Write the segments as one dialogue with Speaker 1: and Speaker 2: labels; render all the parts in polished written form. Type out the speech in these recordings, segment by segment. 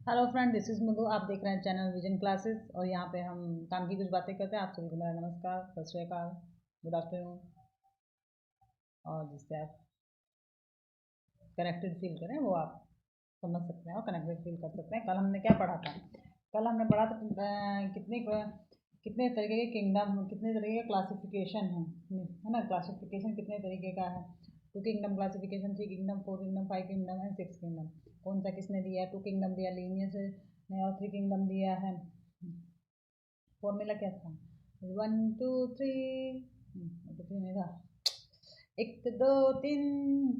Speaker 1: Hello friend, this is मधु। आप देख रहे हैं चैनल विजन क्लासेस और यहाँ पे हम काम की कुछ बातें करते हैं। आप सभी को मेरा नमस्कार, सत श्री अकाल, गुड आफ्टरनून। और जिससे आप कनेक्टेड फील करें वो आप समझ सकते हैं और कनेक्टेड फील कर सकते हैं। कल हमने क्या पढ़ा था? कल हमने पढ़ा था कितने तरीके के किंगडम, कितने तरीके के क्लासिफिकेशन है ना। क्लासिफिकेशन कितने तरीके का है? 2 kingdom classification, 3 kingdom, 4 kingdom, 5 kingdom and 6 kingdom. कौन सा किसने दिया है? 2 किंगडम दिया लीनियस ने और 3 किंगडम दिया है। फॉर्मूला क्या था? 1 2 3, तो 3 नहीं था। 1 2 3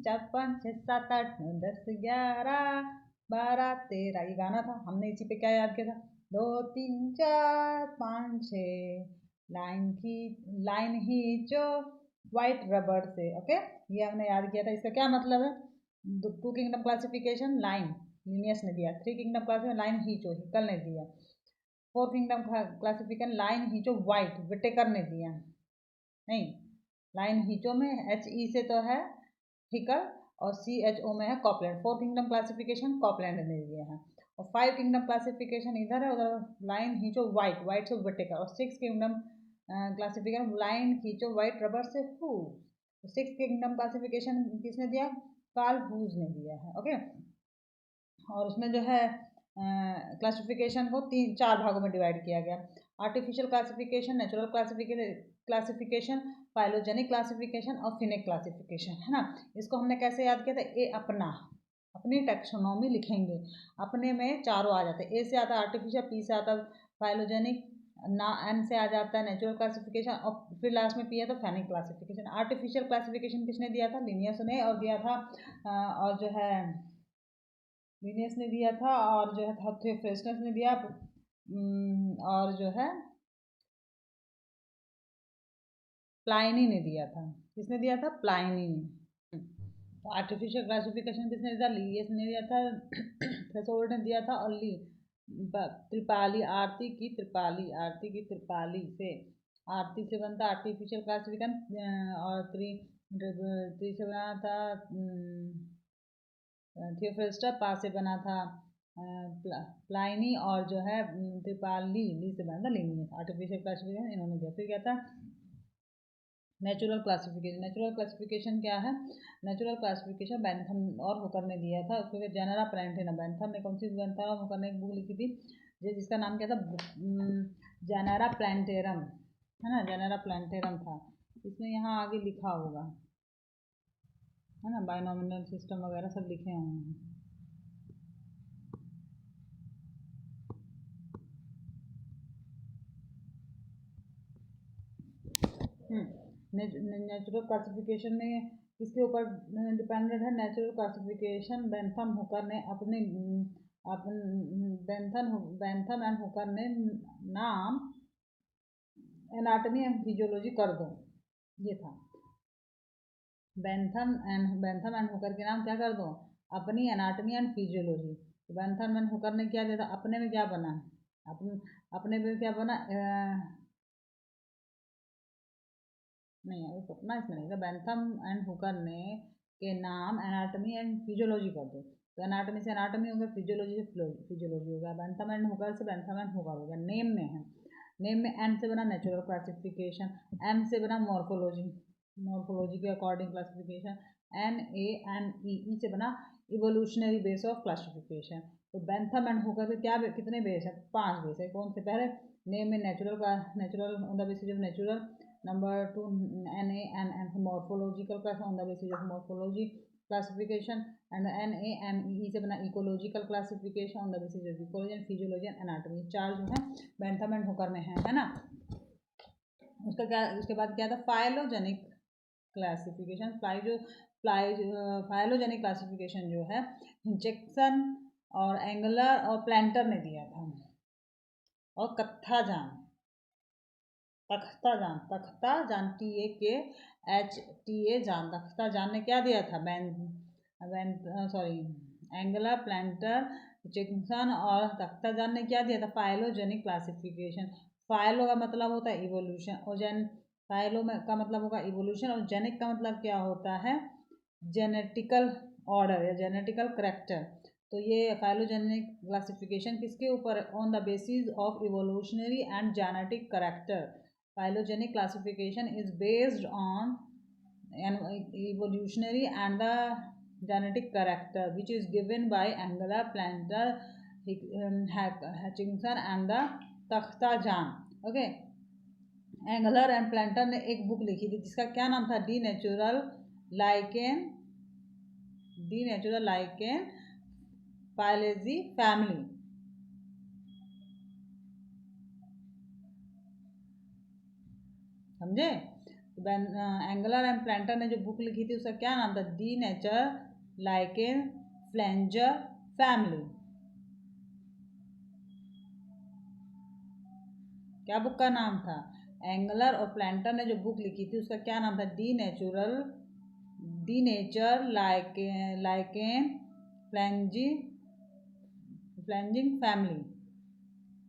Speaker 1: 4 5 6 7 8 9 10 11 12 13, ये गाना था। हमने इसी पे क्या याद किया था? 2 3 4 5 6 लाइन ही जो वाइट रबर से। ओके, ये हमने याद किया था। इसका क्या मतलब है? 2 किंगडम क्लासिफिकेशन लाइन लीनियस ने दिया, 3 किंगडम क्लासिफिकेशन लाइन हीचो हिकल ने दिया, 4 किंगडम क्लासिफिकेशन लाइन हीचो वाइट विटेकर ने दिया। नहीं, लाइन हीचो में एच ई से तो है हिकल और सी एच ओ में है कॉपलैंड। 4 किंगडम क्लासिफिकेशन कॉपलैंड ने दिया है। और 5 किंगडम क्लासिफिकेशन इधर है, उधर लाइन हीचो वाइट से विटेकर। और 6 किंगडम क्लासिफिकेशन लाइन हीचो वाइट रबर से हूज। 6 किंगडम क्लासिफिकेशन किसने दिया? कार्ल हूज ने दिया है। ओके, और उसमें जो है क्लासिफिकेशन को 4 भागों में डिवाइड किया गया। Artificial classification, natural classification, phylogenic classification और फिनिक क्लासिफिकेशन, है ना। इसको हमने कैसे याद किया था? ए अपनी टेक्सोनॉमी लिखेंगे, अपने में चारों आ जाते हैं। ए से आता है आर्टिफिशियल, पी से आता है फाइलोजेनिक, ना एन से आ जाता है नेचुरल क्लासिफिकेशन और फिर लास्ट में पी है तो फेनिक क्लासिफिकेशन। आर्टिफिशियल क्लासिफिकेशन किसने दिया था? लिनियस ने, और दिया था और जो है लीनियस ने दिया था, और जो है थियोफ्रेस्टस ने दिया, और जो है प्लाइनी ने दिया था। किसने दिया था? प्लाइनी ने। तो आर्टिफिशियल क्लासिफिकेशन किसने दिया? लीनियस ने दिया था, थ्रेशोल्ड ने दिया था, और त्रिपाली आरती की त्रिपाली से, आरती से बनता आर्टिफिशियल क्लासिफिकेशन, और त्रि से बना था थियोफ्रेस्टा, पा से बना था प्लाइनी, और जो है त्रिपाली ली से बना था लीनियस। आर्टिफिशियल क्लासिफिकेशन इन्होंने दिया। फिर क्या था? नेचुरल क्लासिफिकेशन क्या है? नेचुरल क्लासिफिकेशन बेंथम और हुकर ने दिया था। उसके बाद जेनेरा प्लांटेरम। बेंथम ने कौन सी बेंथम और हुकर ने एक बुक लिखी थी जिसका नाम क्या था? जेनेरा प्लांटेरम, है ना। जेनेरा प्लांटेरम था। इसमें यहाँ आगे लिखा होगा, है ना, बाइनोमिनल सिस्टम वगैरह सब लिखे हुए हैं। नेचुरल क्लासिफिकेशन में किसके ऊपर डिपेंडेंट है? नेचुरल क्लासिफिकेशन बेंथम हुकर ने अपने बेंथम एंड हुकर ने नाम एनाटॉमी एंड फिजियोलॉजी कर दो, ये था। बेंथम एंड हुकर के नाम क्या कर दो? अपनी एनाटॉमी एंड फिजियोलॉजी। तो बेंथम एंड हुकर ने क्या दिया था? अपने में क्या बना? अपने में क्या बना? नहीं, अभी सपना इसमें नहीं था। बेंथम एंड हुकर ने के नाम एनाटॉमी एंड फिजियोलॉजी कर दो। तो एनाटॉमी से एनाटॉमी हो गया, फिजियोलॉजी से फिजियोलॉजी हो गया। बेंथम एंड हुकर से बेंथम एंड हुकर हो गया। नेम में है, नेम में एन से बना नेचुरल क्लासिफिकेशन, एम से बना मॉर्फोलॉजी के according classification, N A N E से बना इवोल्यूशनरी बेस ऑफ क्लासिफिकेशन। तो बेंथम एंड हुकर के क्या कितने बेस है? 5 बेस है। कौन से? पहले नेम में natural on the basis of natural, number 2 NANN morphological class on the basis of morphology classification, and NAME से बना ecological classification on the basis of ecology and physiology and anatomy। 4 जो है Bentham and Hooker में है ना। उसका क्या, उसके बाद क्या था? Phylogenic classification. फाइलोजेनिक क्लासिफिकेशन जो है हिंचेक्सन और एंगलर और प्लांटर ने दिया था। और तख्ता जान तख्ता जान ने क्या दिया था? एंगलर, प्लांटर, चिकिंसन और तख्ता जान ने क्या दिया था? Phylogenic classification. फाइलो का मतलब होता है इवोल्यूशन, और फाइलो में का मतलब होगा इवोल्यूशन, और जेनिक का मतलब क्या होता है? जेनेटिकल ऑर्डर या जेनेटिकल करेक्टर। तो ये फाइलोजेनिक क्लासिफिकेशन किसके ऊपर? On the basis of evolutionary and genetic character. Phylogenic classification is based on evolutionary and the genetic character which is given by Engler, Planter, Hutchinson and the Takhtajan. Okay, Engler and Prantl ने एक book लिखी थी जिसका क्या नाम था? डी नेचुरल लाइकेन फाइलेजी फैमिली। समझे? एंगलर एंड प्लांटर ने जो बुक लिखी थी उसका क्या नाम था? डी नेचर लाइकेन फ्लेंजर फैमिली। क्या बुक का नाम था? एंगलर और प्लांटर ने जो बुक लिखी थी उसका क्या नाम था? डी नेचर लाइकेन फ्लेंजिंग फैमिली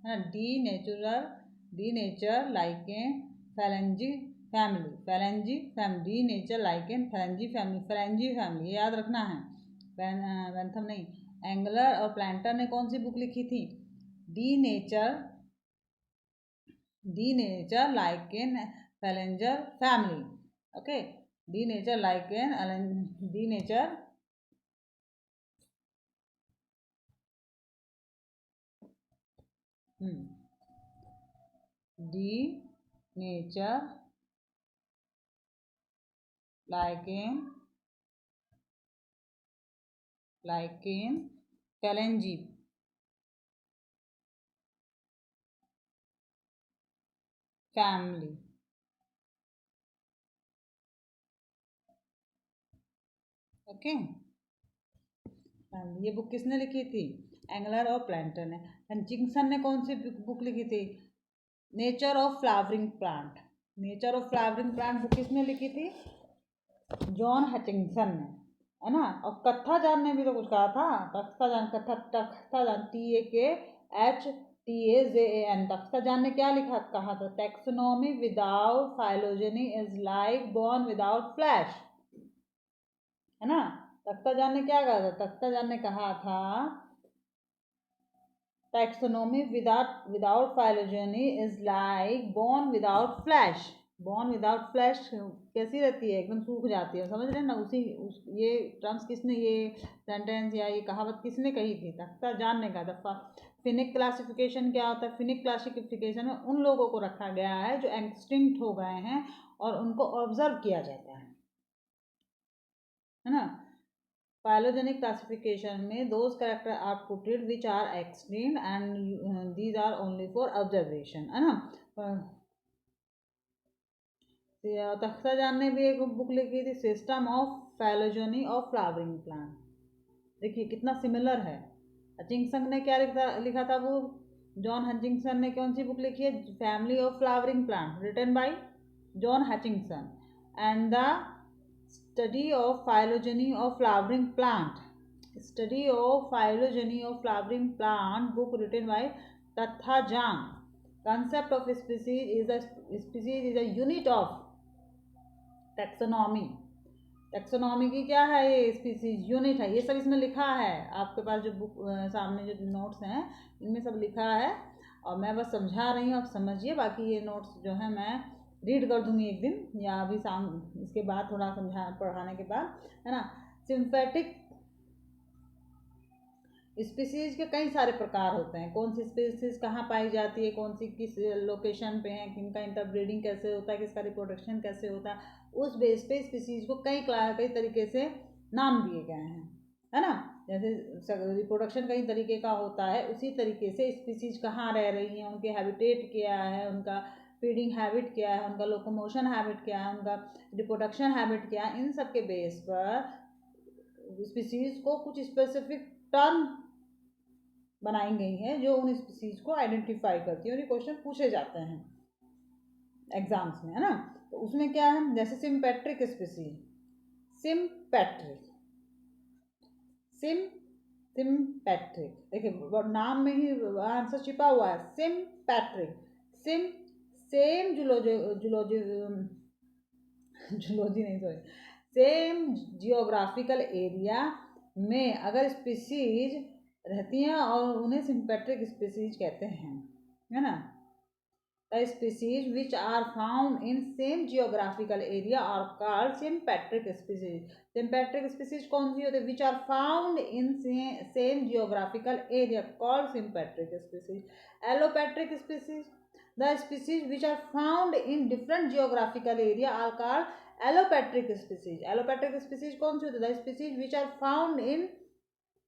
Speaker 1: है ना। डी नेचर लाइकेन फैलेंजी फैमिली डी नेचर लाइकेन फैलेंजी फैमिली, ये याद रखना है, वेंथम नहीं। एंगलर और प्लांटर ने कौन सी बुक लिखी थी? डी नेचर लाइकेन फैलेंजर फैमिली। ओके, डी नेचर लाइकेन फैलेंजी फैमिली। ओके, ये बुक किसने लिखी थी? एंगलर और प्लांटर ने। हचिंसन ने कौन सी बुक लिखी थी? Nature of flowering plant book किसने लिखी थी? जॉन हचिंसन ने, है ना। और कत्थाजान ने भी तो कुछ कहा था। तख्ताजान TAKHTAZAN तख्ताजान ने क्या कहा था? Taxonomy without phylogeny is like born without flash, है ना। तख्ताजान ने क्या कहा था? तख्ताजान ने कहा था taxonomy without phylogeny is like born without flash. कैसी रहती है? एकदम सूख जाती है, समझ रहे हैं ना। ये टर्म्स किसने, ये सेंटेंस या ये कहावत किसने कही थी? तख्ताजान ने कहा था। फिनिक क्लासिफिकेशन क्या होता है? फिनिक क्लासिफिकेशन में उन लोगों को रखा गया है जो एक्सटिंक्ट हो गए हैं और उनको ऑब्जर्व किया जाता है ना। Phylogenetic classification में those characters are put which are extinct and these are only for observation, है ना। तख्ताजान ने भी एक बुक लिखी थी, system of phylogeny of flowering plant. देखिए कितना सिमिलर है। हचिंसन ने क्या लिखा था? वो जॉन हचिंसन ने कौन सी बुक लिखी है? Family of flowering plant, written by John Hutchinson. And the Study of phylogeny of flowering plant book written by Tathajan. Concept of species is a unit of taxonomy की क्या है? ये species unit है। ये सब इसमें लिखा है, आपके पास जो बुक सामने जो नोट्स हैं इनमें सब लिखा है और मैं बस समझा रही हूँ, आप समझिए। बाकी ये नोट्स जो है मैं रीड कर दूंगी एक दिन या अभी शाम, इसके बाद थोड़ा पढ़ाने के बाद, है ना। सिंथेटिक स्पीसीज के कई सारे प्रकार होते हैं। कौन सी स्पीसीज कहाँ पाई जाती है, कौन सी किस लोकेशन पे है, किनका इंटरब्रीडिंग कैसे होता है, किसका रिप्रोडक्शन कैसे होता है, उस बेस पे स्पीसीज को कई तरीके से नाम दिए गए हैं, है ना। जैसे रिप्रोडक्शन कई तरीके का होता है, उसी तरीके से स्पीसीज कहाँ रह रही हैं, उनके हैबिटेट क्या है, उनका फीडिंग हैबिट क्या है, उनका लोकोमोशन हैबिट क्या है, उनका रिप्रोडक्शन हैबिट क्या है, इन सब के बेस पर स्पीसीज को कुछ स्पेसिफिक टर्म बनाई गई है जो उन स्पीसीज को आइडेंटिफाई करती है और ये क्वेश्चन पूछे जाते हैं एग्जाम्स में, है ना। तो उसमें क्या है? जैसे सिम्पेट्रिक स्पीसीज, सिम्पेट्रिक देखिए नाम में ही आंसर छिपा हुआ है। Sympatric same same geographical area में अगर स्पीसीज रहती हैं और उन्हें सिम्पेट्रिक स्पीसीज कहते हैं, है ना। The species which are found in same geographical area are called sympatric species. Sympatric species कौन सी होती है? Which are found in same geographical area called sympatric species. Allopatric species, the species which are found in different geographical area are called allopatric species. Allopatric species कौन सी होती है? The species which are found in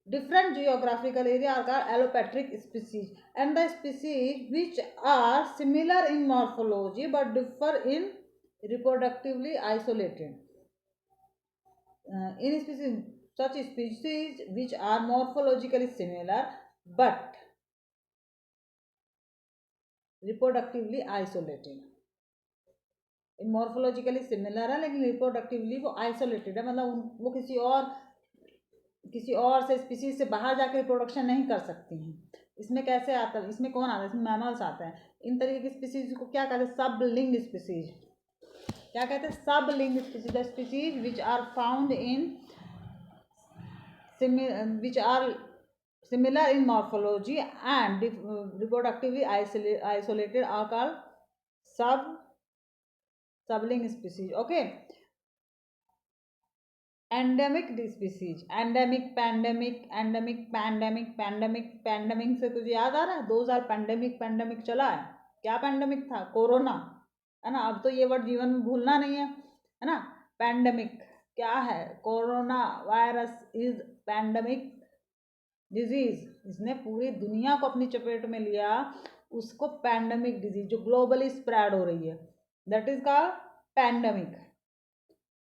Speaker 1: different geographical area are called allopatric species, and the species which are similar in morphology but differ in reproductively isolated. In species, such species which are morphologically similar but reproductively isolated. Morphologically similar है लेकिन reproductively वो isolated है, मतलब वो किसी और से species से बाहर जाकर रिप्रोडक्शन नहीं कर सकती हैं। इसमें कैसे आता है? इसमें कौन आता है? इसमें मैमल्स आते हैं। इन तरीके की स्पीसीज को क्या कहते हैं? Sibling species. क्या कहते हैं? Sibling species. The species which are found in which are similar in morphology and reproductively isolated are called sibling species. Okay. Endemic species, endemic, pandemic, endemic, pandemic, pandemic, pandemic से तुझे याद आ रहा है 2000 pandemic चला है। क्या पैंडेमिक था? Corona, है ना। अब तो ये वर्ड जीवन में भूलना नहीं है ना। पैंडेमिक क्या है? Corona virus is pandemic disease. इसने पूरी दुनिया को अपनी चपेट में लिया, उसको पैंडेमिक डिजीज, जो ग्लोबली स्प्रेड हो रही है, दैट इज कॉल्ड पैंडेमिक।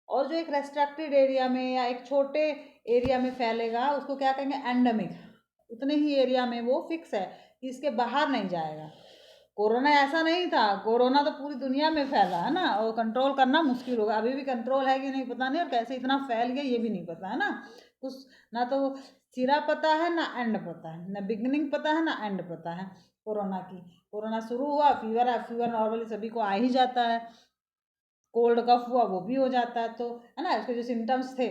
Speaker 1: और जो एक रेस्ट्रिक्टेड एरिया में या एक छोटे एरिया में फैलेगा उसको क्या कहेंगे? एंडेमिक। उतने ही एरिया में वो फिक्स है कि इसके बाहर नहीं जाएगा। कोरोना ऐसा नहीं था, कोरोना तो पूरी दुनिया में फैला है ना, और कंट्रोल करना मुश्किल होगा। अभी भी कंट्रोल है कि नहीं पता नहीं, और कैसे इतना फैल गया ये भी नहीं पता है ना। कुछ ना तो सिरा पता है ना एंड पता है, ना बिगिनिंग पता है ना एंड पता है कोरोना की। कोरोना शुरू हुआ, फीवर है, फीवर नॉर्मली सभी को आ ही जाता है। कोल्ड कफ हुआ वो भी हो जाता है, तो है ना, उसके जो सिम्टम्स थे।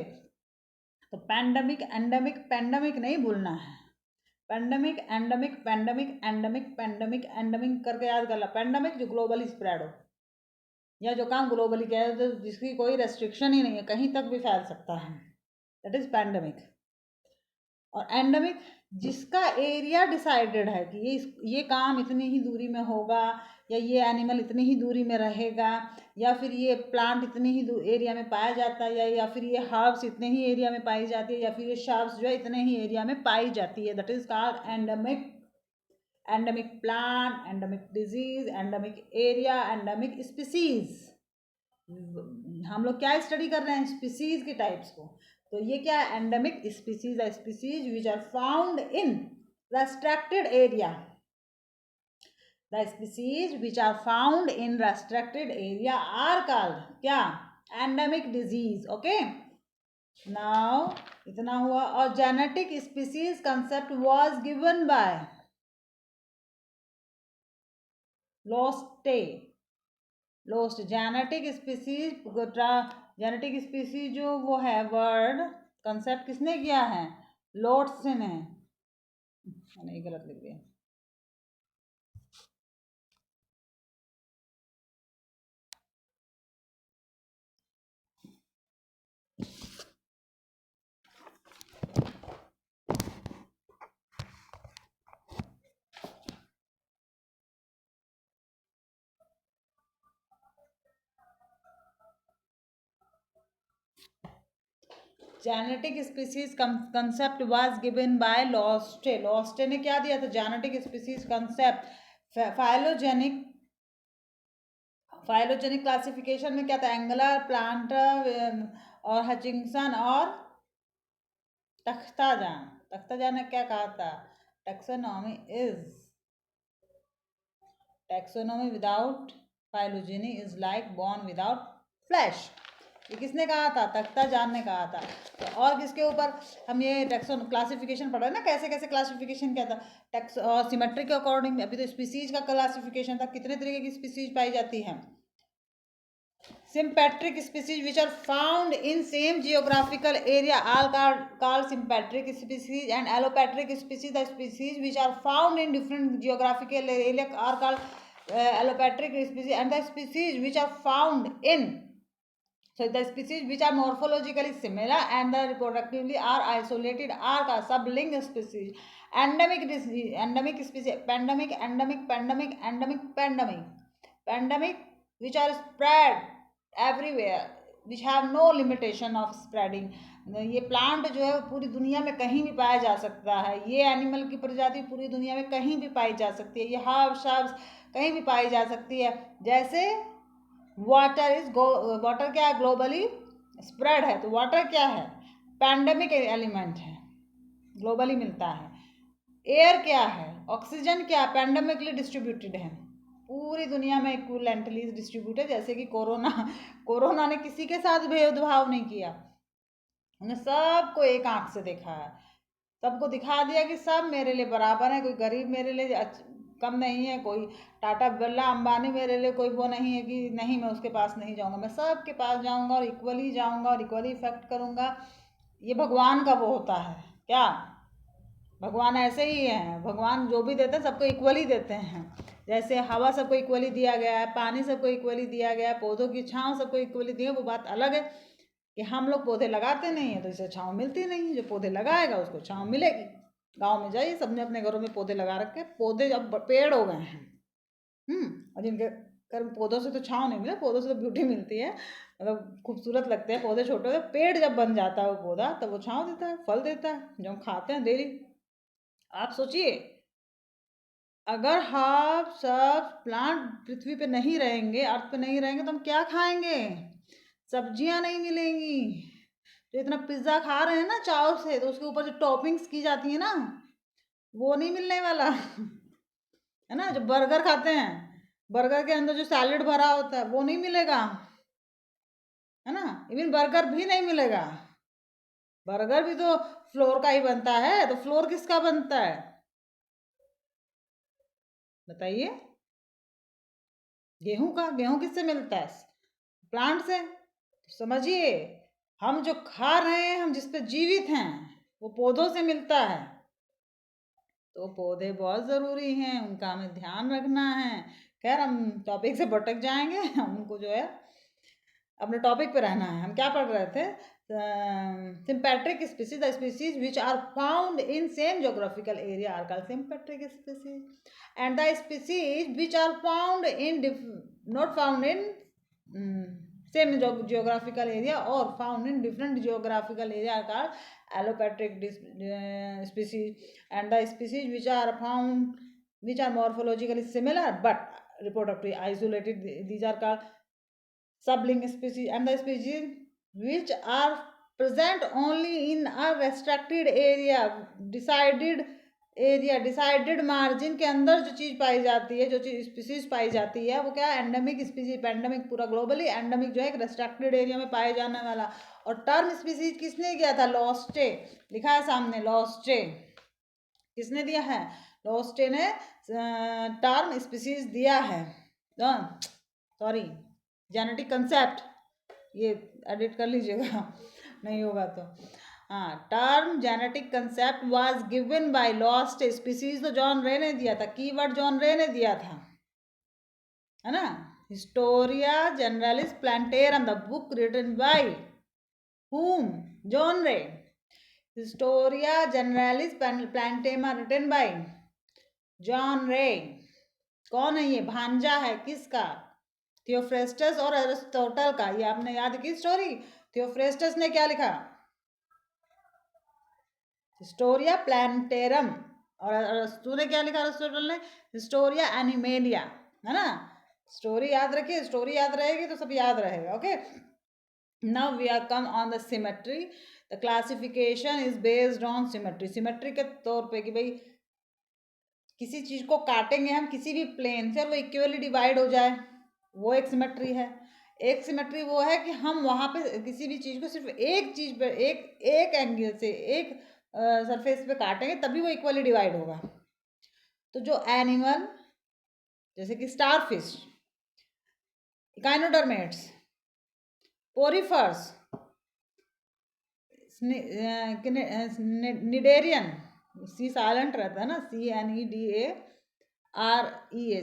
Speaker 1: तो पैंडेमिक, एंडेमिक, पैंडेमिक नहीं भूलना है। Pandemic, endemic, pandemic, endemic, pandemic, endemic करके याद कर ला। पैंडेमिक जो ग्लोबली स्प्रेड हो, या जो काम ग्लोबली किया है, तो जिसकी कोई रेस्ट्रिक्शन ही नहीं है, कहीं तक भी फैल सकता है, दैट इज पैंडेमिक। और एंडेमिक जिसका एरिया डिसाइडेड है कि ये काम इतनी ही दूरी में होगा, या ये एनिमल इतनी ही दूरी में रहेगा, या फिर ये प्लांट इतनी ही एरिया में पाया जाता है, या फिर ये हर्ब्स इतने ही एरिया में पाई जाती है, या फिर ये शर्ब्स जो है इतने ही एरिया में पाई जाती है, that is called endemic. Endemic plant, endemic disease, endemic area, endemic species. हम लोग क्या स्टडी कर रहे हैं? स्पीसीज के टाइप्स को। तो ये क्या है? Endemic species, species which are found in restricted area. The species which are found in restricted area are called क्या? Endemic disease. ओके, नाउ इतना हुआ। और genetic species concept was given by लोस्ट। जेनेटिक स्पीसीज जो वो है word concept किसने किया है? लोट्स ने। नहीं, गलत लिख दिया। Genetic species concept was given by लोस्टे। लोस्टे ने क्या दिया था? Genetic species concept. Phylogenic classification में क्या था? एंगलर, प्लांटर और हचिंसन और तख्ताजान ने क्या कहा था? Taxonomy without phylogeny is like bone without flash. ये किसने कहा था? तख्ताजान ने कहा था। तो और किसके ऊपर हम ये टैक्सोन क्लासिफिकेशन पढ़ रहे हैं ना, कैसे कैसे क्लासिफिकेशन क्या था? टैक्स और सिमेट्री के अकॉर्डिंग। अभी तो स्पीसीज का क्लासिफिकेशन था, कितने तरीके की स्पीसीज पाई जाती हैं। Sympatric species which are found in same geographical area all called sympatric species, and allopatric species, the species which are found in different geographical area, are called allopatric species, and the species which are found in, so the species which are morphologically similar and the reproductively are isolated are called sublingual species. Endemic species, pandemic, pandemic which are spread everywhere, which have no limitation of spreading. ये plant जो है वो पूरी दुनिया में कहीं भी पाया जा सकता है, ये एनिमल की प्रजाति पूरी दुनिया में कहीं भी पाई जा सकती है, ये हर्ब शब्द कहीं भी पाई जा सकती है। जैसे वाटर क्या है, ग्लोबली स्प्रेड है, तो वाटर क्या है, पैंडेमिक एलिमेंट है, ग्लोबली मिलता है। एयर क्या है, ऑक्सीजन क्या, पैंडेमिकली डिस्ट्रीब्यूटेड है, पूरी दुनिया में इक्विवेलेंटली डिस्ट्रीब्यूटेड। जैसे कि कोरोना ने किसी के साथ भेदभाव नहीं किया, उन्हें सबको एक आंख से देखा है, सबको दिखा दिया कि सब मेरे लिए बराबर है, कोई गरीब मेरे लिए कम नहीं है, कोई टाटा बिरला अंबानी मेरे लिए कोई वो नहीं है कि नहीं मैं उसके पास नहीं जाऊंगा, मैं सबके पास जाऊंगा और इक्वली जाऊंगा और इक्वली इफेक्ट करूंगा। ये भगवान का वो होता है क्या, भगवान ऐसे ही हैं, भगवान जो भी देते हैं सबको इक्वली देते हैं। जैसे हवा सबको इक्वली दिया गया है, पानी सबको इक्वली दिया गया है, पौधों की छांव सबको इक्वली दी है। वो बात अलग है कि हम लोग पौधे लगाते नहीं हैं तो इसे छांव मिलती नहीं, जो पौधे लगाएगा उसको छांव मिलेगी। गांव में जाइए, सबने अपने घरों में पौधे लगा रखे, पौधे अब पेड़ हो गए हैं। और जिनके घर में पौधों से तो छांव नहीं मिले, पौधों से तो ब्यूटी मिलती है, मतलब खूबसूरत लगते हैं पौधे छोटे होते, पेड़ जब बन जाता है वो पौधा तब वो छांव देता है, फल देता है, जो हम खाते हैं डेली। आप सोचिए, अगर हम सब प्लांट पृथ्वी पे नहीं रहेंगे, अर्थ पे नहीं रहेंगे, तो हम क्या खाएंगे, सब्जियां नहीं मिलेंगी। तो इतना पिज्ज़ा खा रहे हैं ना चाव से, तो उसके ऊपर जो टॉपिंग्स की जाती है ना, वो नहीं मिलने वाला है ना। जो बर्गर खाते हैं, बर्गर के अंदर जो सैलेड भरा होता है वो नहीं मिलेगा, है ना। इवन बर्गर भी नहीं मिलेगा, बर्गर भी तो फ्लोर का ही बनता है, तो फ्लोर किसका बनता है बताइए, गेहूं का। गेहूं किससे मिलता है, प्लांट से। तो समझिए, हम जो खा रहे हैं, हम जिस पे जीवित हैं, वो पौधों से मिलता है। तो पौधे बहुत ज़रूरी हैं, उनका हमें ध्यान रखना है। खैर हम टॉपिक से भटक जाएंगे, हमको जो है अपने टॉपिक पे रहना है। हम क्या पढ़ रहे थे, sympatric species, the species which are found in same geographical area are called sympatric species, and the species which are found in not found in same geographical area or found in different geographical area are called allopatric species, and the species which are found, which are morphologically similar but reproductively isolated, these are called sublingual species, and the species which are present only in a restricted area, decided margin के अंदर जो चीज़ पाई जाती है, जो चीज़ species पाई जाती है, वो क्या है, एंडेमिक स्पीसीज। पैंडेमिक पूरा ग्लोबली, एंडेमिक जो है एक रेस्ट्रिक्टेड एरिया में पाए जाने वाला। और टर्म स्पीसीज किसने किया था, लॉस्टे, लिखा है सामने, लॉस्टे किसने दिया है, लॉस्टे ने टर्म स्पीसीज दिया है। सॉरी, जेनेटिक कंसेप्ट, ये एडिट कर लीजिएगा नहीं होगा तो। हाँ, term genetic concept was given bye lost species, तो जॉन रे ने दिया था, कीवर्ड जॉन रे ने दिया था, है ना। हिस्टोरिया जनरलिस प्लांटेरम, the book written by whom, John Ray. हिस्टोरिया जनरलिस प्लांटेरम रिटन बाय जॉन रे। कौन है ये, भांजा है किसका, थियोफ्रेस्टस और एरिस्टोटल का। ये आपने याद की स्टोरी, थियोफ्रेस्टस ने क्या लिखा, हिस्टोरिया प्लांटेरम, और अरस्तु ने क्या लिखा, अरिस्टोटल ने हिस्टोरिया एनिमेलिया, है ना। स्टोरी याद रखिए, स्टोरी याद रहेगी तो सब याद रहेगा। Okay, now we are come on the symmetry. The classification is based on symmetry. Symmetry के तौर पे कि भाई किसी चीज को काटेंगे हम किसी भी प्लेन से और वो इक्वली डिवाइड हो जाए, वो एक सिमेट्री है। एक सिमेट्री वो है कि हम वहाँ पे किसी भी चीज़ को सिर्फ एक चीज़ पे एक एंगल से एक सरफेस पे काटेंगे तभी वो इक्वली डिवाइड होगा। तो जो एनिमल, जैसे कि स्टारफिश, इकाइनोडर्मेट्स, पोरिफर्स, निडेरियन, सी साइलेंट रहता है ना, CNEDAREA,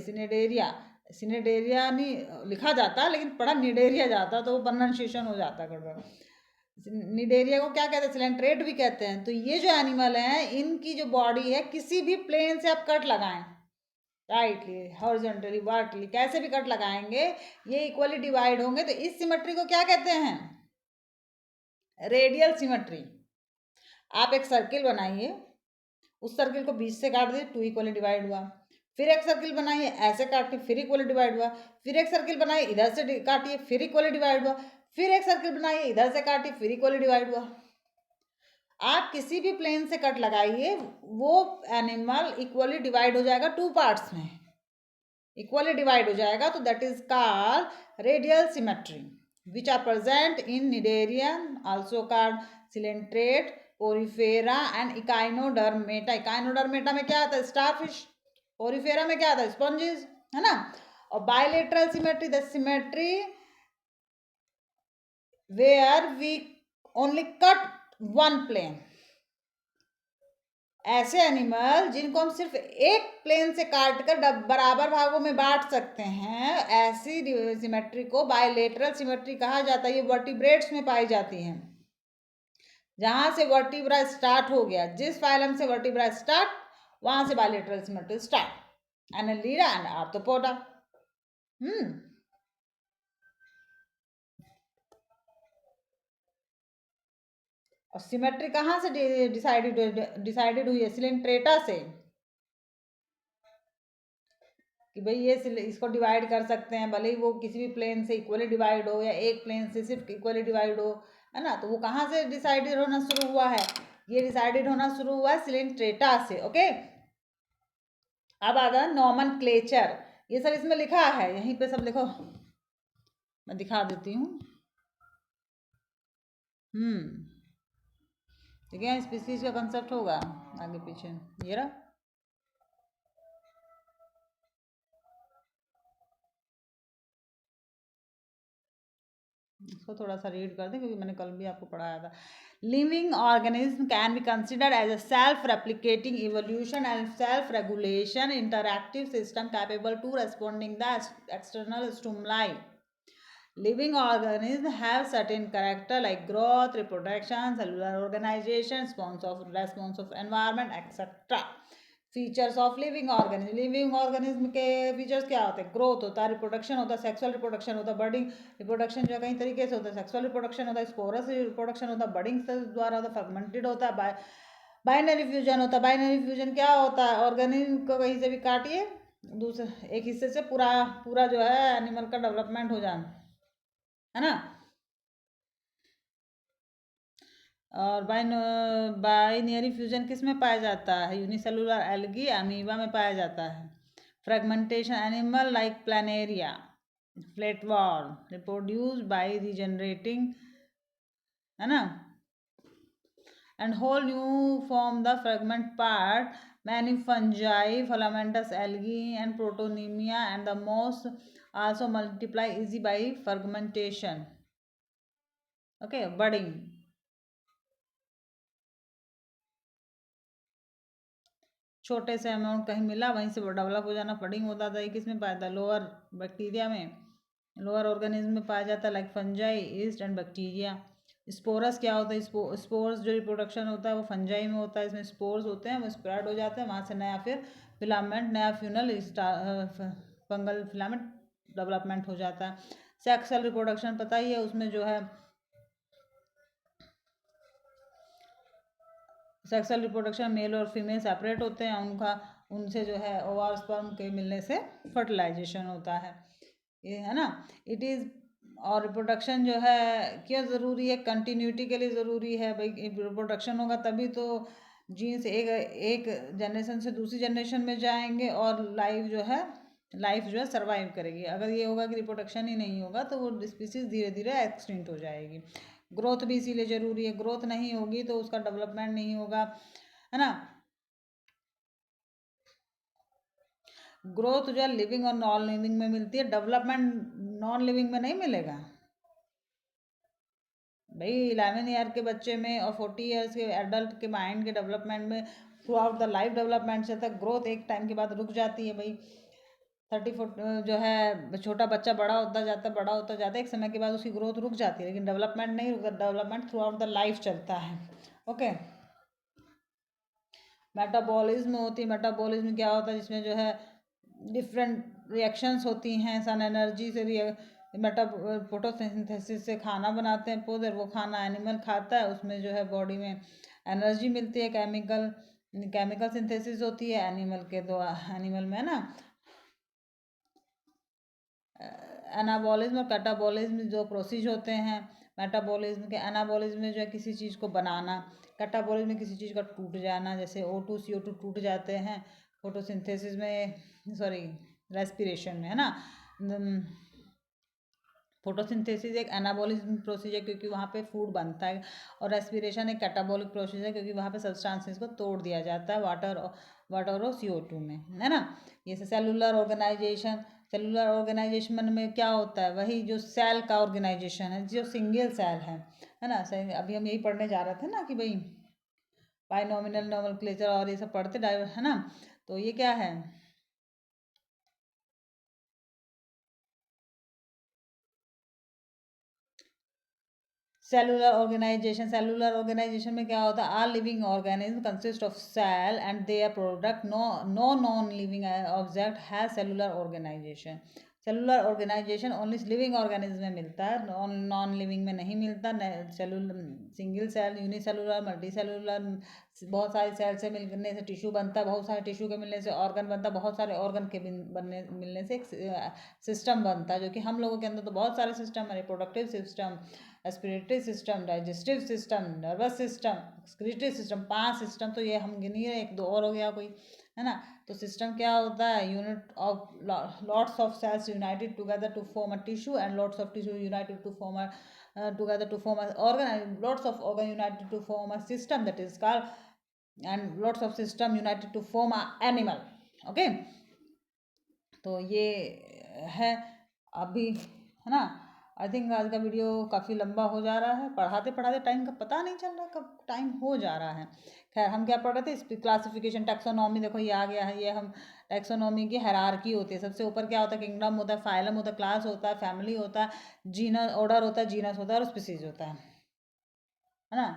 Speaker 1: सिनेडेरिया, सिनेडेरिया नहीं लिखा जाता लेकिन पढ़ा निडेरिया जाता, तो वो प्रोनाउंसिएशन हो जाता गड़बड़। निडेरिया को क्या कहते हैं, सिलेंट्रेट भी कहते हैं। तो ये जो एनिमल है, इनकी जो बॉडी है, किसी भी प्लेन से आप कट लगाएं, राइटली, हॉरिजॉन्टली, वर्टिकली, कैसे भी कट लगाएंगे, ये इक्वली डिवाइड होंगे। तो इस सिमेट्री को क्या कहते हैं, रेडियल सिमेट्री। आप एक सर्किल बनाइए, उस सर्किल को बीच से काट दीजिए, 2 इक्वली डिवाइड हुआ। फिर एक सर्किल बनाइए, ऐसे काटिए, फिर इक्वली डिवाइड हुआ। फिर एक सर्किल बनाइए, इधर से काटिए, फिर इक्वली डिवाइड हुआ। फिर एक सर्किल बनाइए, इधर से काटिए, फिर इक्वली डिवाइड हुआ। आप किसी भी प्लेन से कट लगाइए, वो एनिमल इक्वली डिवाइड हो जाएगा 2 पार्ट्स में, इक्वली डिवाइड हो जाएगा। तो that is called radial symmetry, which are present in cnidarian, also called coelenterate, porifera and echinodermata. Echinodermata में क्या आता है, स्टारफिश। पोरिफेरा में क्या आता है, स्पॉन्जेस, है ना। और bilateral symmetry, the symmetry where we only cut one plane. ऐसे एनिमल जिनको हम सिर्फ एक प्लेन से काट कर बराबर भागों में बांट सकते हैं, ऐसी सिमेट्री को बायलेटरल सिमेट्री कहा जाता है। ये वर्टिब्रेट्स में पाई जाती हैं। जहां से वर्टिब्रा स्टार्ट हो गया, जिस फाइलम से वर्टिब्रा स्टार्ट, वहां से bilateral symmetry start. Annelida and arthropoda. और सिमेट्री कहाँ से डिसाइडेड हुई है, सिलेंट्रेटा से, कि भाई ये इसको डिवाइड कर सकते हैं, भले ही वो किसी भी प्लेन से इक्वली डिवाइड हो या एक प्लेन से सिर्फ इक्वली डिवाइड हो, है ना। तो वो कहाँ से डिसाइडेड होना शुरू हुआ है, ये डिसाइडेड होना शुरू हुआ है सिलेंट्रेटा से। ओके, अब आ गया नॉमेनक्लेचर। ये सब इसमें लिखा है, यहीं पे सब लिखो, मैं दिखा देती हूँ। ठीक है, स्पीसीज का कंसेप्ट होगा आगे पीछे, ये रहा। इसको थोड़ा सा रीड कर दें, क्योंकि मैंने कल भी आपको पढ़ाया था। Living organism can be considered as a self replicating evolution and self regulation interactive system capable to responding the external stimuli. Living organisms have certain character like growth, reproduction, cellular organization, response of environment, etc. Features of living organism. Living organism के features क्या होते हैं, growth होता है, reproduction होता है, sexual reproduction होता है, बर्डिंग रिप्रोडक्शन जो कई तरीके से होता है, सेक्सुअल रिप्रोडक्शन होता है, स्पोरस रिप्रोडक्शन होता है, बर्डिंग द्वारा होता है, फ्रेगमेंटेड होता है, बाइनरी फ्यूजन होता है। बाइनरी फ्यूजन क्या होता है, ऑर्गेनिज्म को कहीं से भी काटिए, दूसरे एक हिस्से से पूरा पूरा जो है एनिमल का डेवलपमेंट हो जाना, है ना। और बाइनरी फ्यूजन किस में पाया जाता है, यूनिसेलुलर एल्गी, अमीबा में पाया जाता है। Fragmentation, animal like planaria, flatworm, reproduce by regenerating, है ना, and whole new form the fragment part, many fungi, filamentous algae and protonemia, and the most also multiply easy by fermentation. Okay, budding. छोटे से amount कहीं मिला, वहीं से develop हो जाना, फडिंग होता था। ये किस में पाया था, लोअर बैक्टीरिया में, लोअर ऑर्गेनिज्म में पाया जाता है, like fungi, east and bacteria. Sporous क्या होता है, स्पोर्स जो रिप्रोडक्शन होता है वो फंजाई में होता है, इसमें स्पोर्स होते हैं, वो स्प्रेड हो जाते हैं, वहाँ से नया फिर फिलामेंट, नया फ्यूनल फंगल फिलामेंट डेवलपमेंट हो जाता है। सेक्सुअल रिप्रोडक्शन पता ही है, उसमें जो है सेक्सुअल रिप्रोडक्शन मेल और फीमेल सेपरेट होते हैं, उनका उनसे जो है ओवा स्पर्म के मिलने से फर्टिलाइजेशन होता है, ये है ना। इट इज़, और रिप्रोडक्शन जो है क्यों ज़रूरी है, कंटिन्यूटी के लिए ज़रूरी है भाई। रिप्रोडक्शन होगा तभी तो जीन्स एक जनरेशन से दूसरी जनरेशन में जाएंगे और लाइफ जो है सर्वाइव करेगी। अगर ये होगा कि रिप्रोडक्शन ही नहीं होगा तो वो स्पीसीज धीरे धीरे एक्सटिंक्ट हो जाएगी। ग्रोथ भी इसीलिए ज़रूरी है, ग्रोथ नहीं होगी तो उसका डेवलपमेंट नहीं होगा, है ना। ग्रोथ जो है लिविंग और नॉन लिविंग में मिलती है, डेवलपमेंट नॉन लिविंग में नहीं मिलेगा। भाई 11 ईयर के बच्चे में और 40 ईयर्स के एडल्ट के माइंड के डेवलपमेंट में through out the life development से तक ग्रोथ एक टाइम के बाद रुक जाती है भाई। 34 जो है छोटा बच्चा बड़ा होता जाता है, एक समय के बाद उसकी ग्रोथ रुक जाती है, लेकिन डेवलपमेंट नहीं रुकता, development through out the life चलता है। ओके। मेटाबॉलिज्म होती है, मेटाबॉलिज्म क्या होता है, जिसमें जो है डिफरेंट रिएक्शंस होती हैं, सन एनर्जी से फोटोसिंथेसिस से खाना बनाते हैं पौधे, वो खाना एनिमल खाता है, उसमें जो है बॉडी में एनर्जी मिलती है, केमिकल सिंथेसिस होती है एनिमल के द्वारा, एनिमल में ना एनाबॉलिज्म और कैटाबॉलिज्म जो प्रोसेस होते हैं। मेटाबॉलिज्म के एनाबॉलिज्म में जो है किसी चीज़ को बनाना, कैटाबॉलिज्म में किसी चीज़ का टूट जाना, जैसे O2 CO2 टूट जाते हैं फोटोसिंथेसिस में, सॉरी रेस्पिरेशन में, है ना। फोटोसिंथेसिस एक एनाबॉलिज्म प्रोसीजर है क्योंकि वहाँ पे फूड बनता है, और रेस्पिरेशन एक कैटाबॉलिक प्रोसीजर है क्योंकि वहाँ पे सब्सटेंसेस को तोड़ दिया जाता है वाटर और CO2 में, है ना। ये सेलुलर ऑर्गेनाइजेशन में क्या होता है, वही जो सेल का ऑर्गेनाइजेशन है, जो सिंगल सेल है ना। अभी हम यही पढ़ने जा रहे थे ना कि भाई बाइनोमिनल नोमेनक्लेचर और ये सब पढ़ते है ना। तो ये क्या है, सेलुलर ऑर्गेनाइजेशन में क्या होता है, all living organism consist of cell and their product, no non living object has cellular organisation. Cellular organisation only living organism में मिलता है, नॉन लिविंग में नहीं मिलता। Single cell, unicellular, multi cellular, बहुत सारे सेल से मिलने से टिश्यू बनता है, बहुत सारे टिश्यू के मिलने से ऑर्गन बनता है, बहुत सारे ऑर्गन के मिलने से एक सिस्टम बनता है, जो कि हम लोगों के अंदर तो बहुत सारे सिस्टम है, reproductive system, respiratory system, digestive system, nervous system, excretory system, 5 system तो ये हम गिनी है, एक दो और हो गया कोई, है ना। तो सिस्टम क्या होता है, unit of lots of cells united together to form a tissue and lots of tissue united to form a together to form an organ, and lots of organ united to form a system that is called, and lots of system united to form a animal. Okay, तो ये है अभी, है ना। I think आज का video काफ़ी लंबा हो जा रहा है, पढ़ाते पढ़ाते टाइम का पता नहीं चल रहा कब टाइम हो जा रहा है। खैर हम क्या पढ़ रहे थे, इस क्लासिफिकेशन टैक्सोनॉमी, देखो ये आ गया है, ये हम टैक्सोनॉमी की हायरार्की होती है। सबसे ऊपर क्या होता है, किंगडम होता है, फाइलम होता है, क्लास होता है, फैमिली होता है, जीनस ऑर्डर होता है, जीनस होता है और स्पीसीज होता है ना।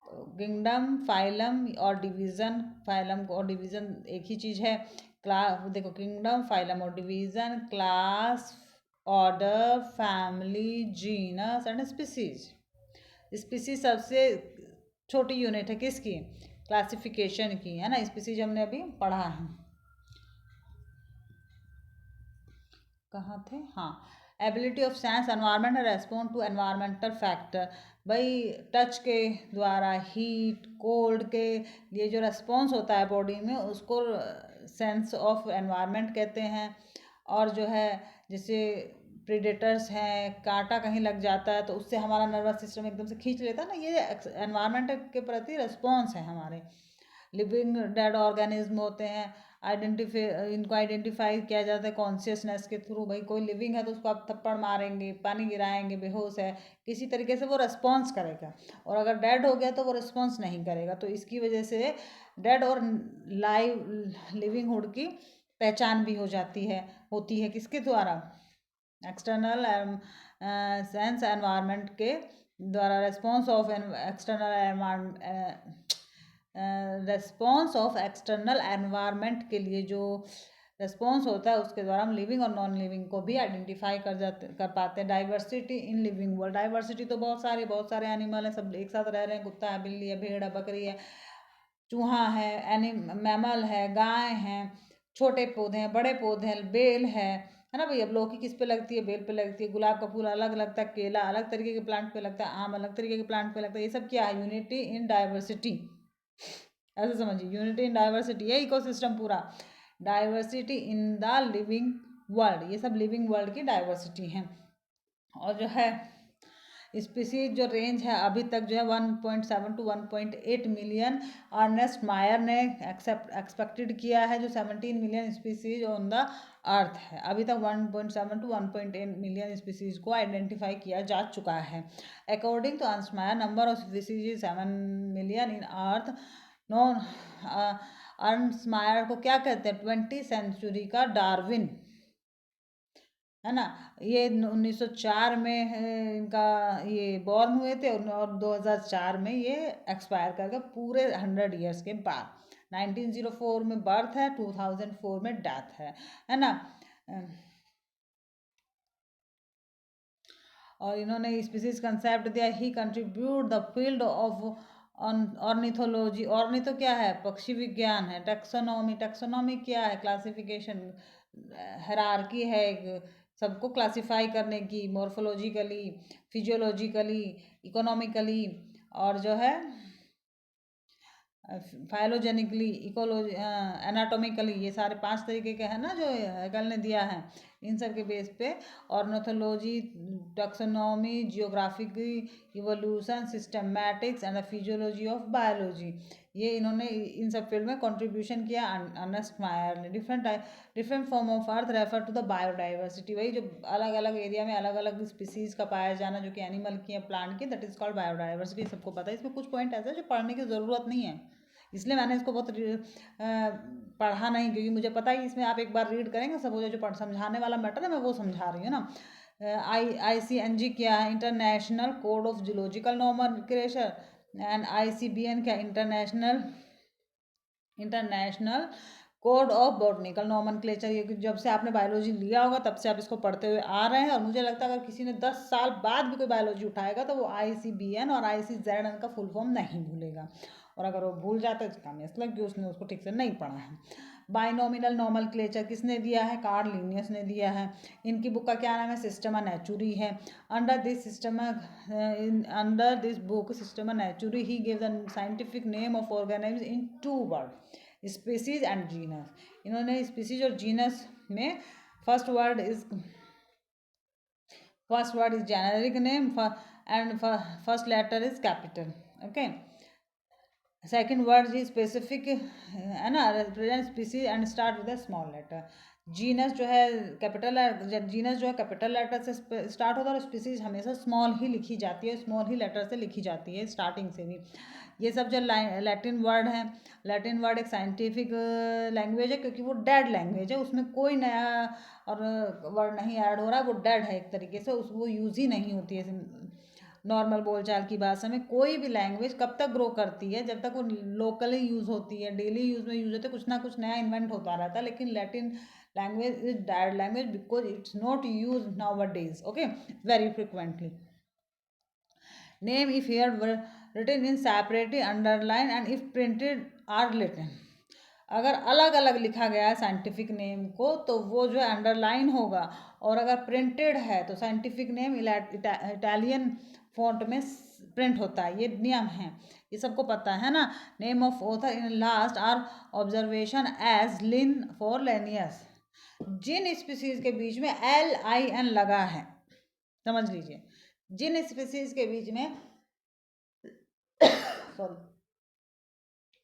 Speaker 1: तो किंगडम, फाइलम और डिवीज़न, फाइलम और डिवीज़न एक ही चीज़ है। क्लास देखो, किंगडम, फाइलम और division, class, order, family, genus and species. Species सबसे छोटी यूनिट है किसकी, क्लासिफिकेशन की, है ना। स्पीसीज हमने अभी पढ़ा है, कहाँ थे, हाँ। Ability of sense environment respond to environmental factor, भाई टच के द्वारा, हीट कोल्ड के लिए जो रेस्पॉन्स होता है बॉडी में, उसको सेंस ऑफ एनवायरनमेंट कहते हैं। और जो है जैसे प्रीडेटर्स हैं, कांटा कहीं लग जाता है तो उससे हमारा नर्वस सिस्टम एकदम से खींच लेता है ना, ये एनवायरनमेंट के प्रति रिस्पॉन्स है हमारे। लिविंग डेड ऑर्गेनिज्म होते हैं, इनको आइडेंटिफाई किया जाता है कॉन्शियसनेस के थ्रू। भाई कोई लिविंग है तो उसको आप थप्पड़ मारेंगे, पानी गिराएंगे, बेहोश है, किसी तरीके से वो रिस्पॉन्स करेगा। और अगर डेड हो गया तो वो रिस्पॉन्स नहीं करेगा। तो इसकी वजह से डेड और लाइव लिविंग हुड की पहचान भी हो जाती है, होती है किसके द्वारा, एक्सटर्नल सेंस एनवायरनमेंट के द्वारा। रेस्पॉन्स ऑफ एक्सटर्नल एनवायरनमेंट के लिए जो रेस्पॉन्स होता है, उसके द्वारा हम लिविंग और नॉन लिविंग को भी आइडेंटिफाई कर पाते हैं। Diversity in living world, diversity तो बहुत सारे एनिमल हैं, सब एक साथ रह रहे हैं, कुत्ता है, बिल्ली है, भेड़ है, बकरी है, चूहा है, मैमल है, गाय हैं, छोटे पौधे हैं, बड़े पौधे हैं, बेल है ना। भाई अब लौकी किस पे लगती है, बेल पे लगती है, गुलाब का फूल अलग लगता है, केला अलग तरीके के प्लांट पे लगता है, आम अलग तरीके के प्लांट पे लगता है। ये सब क्या है, यूनिटी इन डाइवर्सिटी, ऐसे समझिए, यूनिटी इन डाइवर्सिटी है इकोसिस्टम पूरा। Diversity in the living world, ये सब लिविंग वर्ल्ड की डाइवर्सिटी है। और जो है स्पीसीज जो रेंज है अभी तक जो है 1.7 to 1.8 मिलियन। अर्नेस्ट मायर ने एक्सपेक्टेड किया है जो 17 million species on the earth है। अभी तक 1.7 to 1.8 मिलियन स्पीसीज को आइडेंटिफाई किया जा चुका है। According to Ernst Mayr number of species is 7 million in earth. No, Ernst Mayr को क्या कहते हैं? 20वीं सेंचुरी का डार्विन, है ना। ये 1904 में इनका ये बॉर्न हुए थे और 2004 में ये एक्सपायर कर गए पूरे 100 ईयर्स के बाद। 1904 में बर्थ है, 2004 में डेथ है ना। और इन्होंने स्पीसीज कंसेप्ट दिया। He contribute the field of ornithology. ऑर्निथो क्या है? पक्षी विज्ञान है। टैक्सोनॉमी, टैक्सोनॉमी क्या है? क्लासिफिकेशन, हायरार्की है एक सबको क्लासिफाई करने की, मॉर्फोलॉजिकली, फिजियोलॉजिकली, इकोनॉमिकली, और जो है फाइलोजेनिकली, इकोलॉजी, एनाटोमिकली, ये सारे 5 तरीके के हैं ना जो हेगल ने दिया है। इन सब के बेस पे ornithology, taxonomy, geographically, evolution, systematics and the physiology of biology, ये इन्होंने इन सब फील्ड में कंट्रीब्यूशन किया अर्नेस्ट मायर ने। Different form of earth refer to the biodiversity, वही जो अलग अलग एरिया में अलग अलग स्पीसीज का पाया जाना जो कि एनिमल की है, प्लांट की, दैट इज कॉल्ड बायोडाइवर्सिटी। सबको पता है। इसमें कुछ पॉइंट ऐसे जो पढ़ने की ज़रूरत नहीं है, इसलिए मैंने इसको बहुत पढ़ा नहीं, क्योंकि मुझे पता ही इसमें आप एक बार रीड करेंगे सब हो जाए। जो समझाने वाला मैटर है मैं वो समझा रही हूँ ना। ICNG क्या है? International code of geological nomenclature. And ICBN क्या? International code of botanical nomenclature. ये जब से आपने बायोलॉजी लिया होगा तब से आप इसको पढ़ते हुए आ रहे हैं, और मुझे लगता है अगर किसी ने 10 साल बाद भी कोई बायोलॉजी उठाएगा तो वो ICBN और ICZN का फुल फॉर्म नहीं भूलेगा, और अगर वो भूल जाता है तो इसका मतलब कि उसने उसको ठीक से नहीं पढ़ा है। बाइनोमिनल नॉमेनक्लेचर किसने दिया है? कार्ल लिनियस ने दिया है। इनकी बुक का क्या नाम है? सिस्टमा नेचुरी है। Under this book Systema Naturae he give the scientific name of organism in 2 word, species and genus. इन्होंने स्पीसीज और जीनस में first word is generic name and first letter is capital, okay. Second word is specific, है ना, represent species and start with a small letter. Genus जो है capital letter से start होता है, और स्पीसीज हमेशा स्मॉल ही लिखी जाती है, स्मॉल ही लेटर से लिखी जाती है स्टार्टिंग से भी। ये सब जो लैटिन वर्ड है, लैटिन वर्ड एक साइंटिफिक लैंग्वेज है, क्योंकि वो डेड लैंग्वेज है, उसमें कोई नया और वर्ड नहीं ऐड हो रहा है, वो डेड है एक तरीके से, वो यूज़ ही नहीं होती है नॉर्मल बोलचाल की भाषा में। कोई भी लैंग्वेज कब तक ग्रो करती है? जब तक वो लोकली यूज़ होती है, डेली यूज़ में यूज़ होती है, कुछ ना कुछ नया इन्वेंट होता रहता है। लेकिन Latin language is dead language because it's not use now days, okay, very frequently. Name if here written in separately underline and if printed are written, अगर अलग अलग लिखा गया है साइंटिफिक नेम को तो वो जो है अंडरलाइन होगा, और अगर प्रिंटेड है तो साइंटिफिक नेम इटालियन फॉन्ट में प्रिंट होता है। ये नियम है, ये सबको पता है ना। Name of author in last are observation as Linn for Linnaeus. जिन स्पीसीज के बीच में LIN लगा है, समझ लीजिए, जिन स्पीसीज के बीच में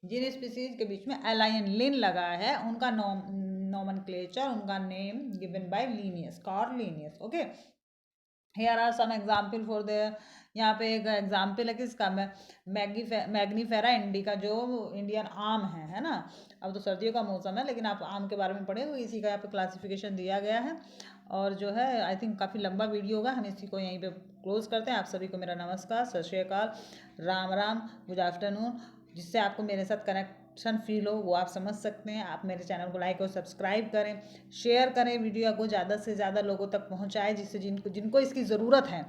Speaker 1: जिन स्पीसीज के बीच में LIN लिन लगा है उनका नॉमेनक्लेचर, उनका name given by Linnaeus, Carl Linnaeus, okay. Here are some example for the, यहाँ पे एक एग्जाम्पल है किसका? मैग्नीफेरा इंडिका, जो इंडियन आम है ना। अब तो सर्दियों का मौसम है, लेकिन आप आम के बारे में पढ़े तो इसी का यहाँ पे क्लासिफिकेशन दिया गया है। और जो है आई थिंक काफ़ी लंबा वीडियो होगा, हम इसी को यहीं पे क्लोज करते हैं। आप सभी को मेरा नमस्कार, सत श्री अकाल, राम राम, गुड आफ्टरनून। जिससे आपको मेरे साथ कनेक्शन फील हो वो आप समझ सकते हैं। आप मेरे चैनल को लाइक और सब्सक्राइब करें, शेयर करें, वीडियो को ज़्यादा से ज़्यादा लोगों तक पहुँचाएं, जिससे जिनको इसकी ज़रूरत है।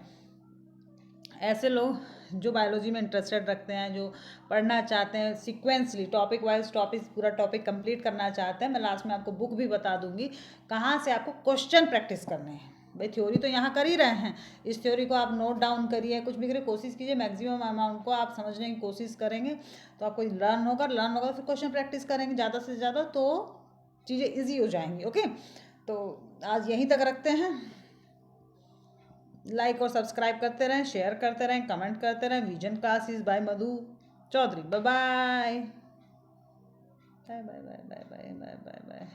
Speaker 1: ऐसे लोग जो बायोलॉजी में इंटरेस्टेड रखते हैं, जो पढ़ना चाहते हैं सीक्वेंसली, टॉपिक वाइज पूरा टॉपिक कंप्लीट करना चाहते हैं। मैं लास्ट में आपको बुक भी बता दूंगी कहाँ से आपको क्वेश्चन प्रैक्टिस करने हैं। भाई थ्योरी तो यहाँ कर ही रहे हैं, इस थ्योरी को आप नोट डाउन करिए, कुछ भी करिए, कोशिश कीजिए मैक्सिमम अमाउंट को आप समझने की कोशिश करेंगे तो आपको लर्न होगा तो फिर क्वेश्चन प्रैक्टिस करेंगे ज़्यादा से ज़्यादा, तो चीज़ें ईजी हो जाएंगी, ओके। तो आज यहीं तक रखते हैं। लाइक और सब्सक्राइब करते रहें, शेयर करते रहें, कमेंट करते रहें। Vision classes by Madhu Chaudhary. Bye bye bye bye bye bye bye bye bye bye.